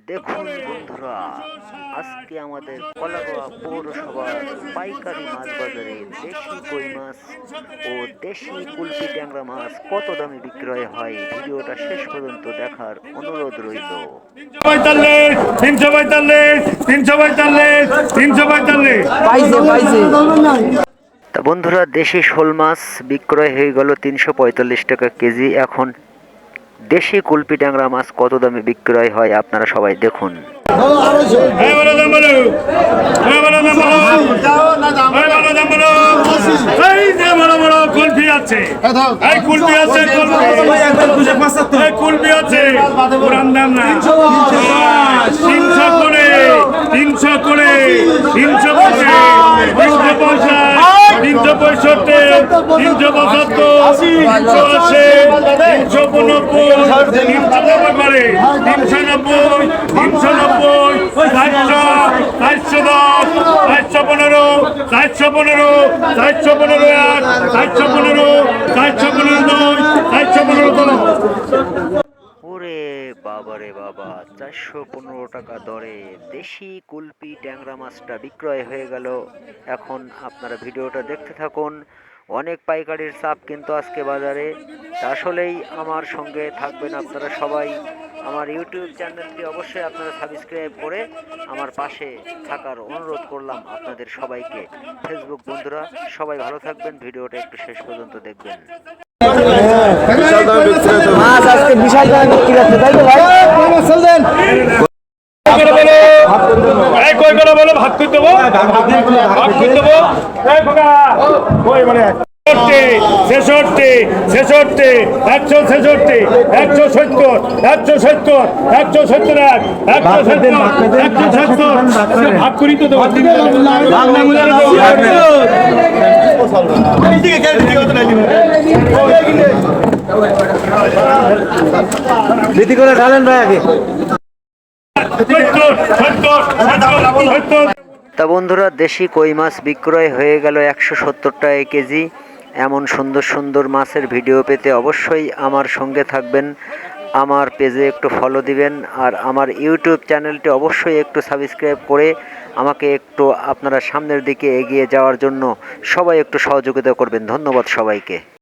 দেখুন বন্ধুরা, আজকে আমাদের কলাগোয়া পৌরসভার পাইকারি মাছ বাজারে দেশি কই মাছ ও দেশি কুলপি ট্যাংরা মাছ কত দামে বিক্রয় হয়, ভিডিওটা শেষ পর্যন্ত দেখার অনুরোধ রইল। 345 তা বন্ধুরা, দেশি শোল মাছ বিক্রয় হয়ে গেল 345 টাকা কেজি। এখন দেশি কুলপি ট্যাংরা মাছ কত দামে বিক্রয় হয় আপনারা সবাই দেখুন। ওরে বাবা রে বাবা, 415 টাকা দরে দেশি কুলপি ট্যাংরা মাছটা বিক্রয় হয়ে গেল। এখন আপনারা ভিডিওটা দেখতে থাকুন। অনেক পাইকারির চাপ কিন্তু আজকে বাজারে। আসলেই আমার সঙ্গে থাকবেন আপনারা সবাই। আমার ইউটিউব চ্যানেলটি অবশ্যই আপনারা সাবস্ক্রাইব করে আমার পাশে থাকার অনুরোধ করলাম আপনাদের সবাইকে। ফেসবুক বন্ধুরা সবাই ভালো থাকবেন, ভিডিওটা একটু শেষ পর্যন্ত দেখবেন। মাছ আজকে বিশাল দামে বিক্রি হচ্ছে, তাই তো ভাই? ছেষট্টি, 170, 170, 170, 170, 170, ভাগ করি তো রীতি করে ঢালেন ভাই আগে। তা বন্ধুরা, দেশি কই মাছ বিক্রয় হয়ে গেল 170 টাকা কেজি। এমন সুন্দর সুন্দর মাছের ভিডিও পেতে অবশ্যই আমার সঙ্গে থাকবেন। আমার পেজে একটু ফলো দিবেন, আর আমার ইউটিউব চ্যানেলটি অবশ্যই একটু সাবস্ক্রাইব করে আমাকে একটু আপনারা সামনের দিকে এগিয়ে যাওয়ার জন্য সবাই একটু সহযোগিতা করবেন। ধন্যবাদ সবাইকে।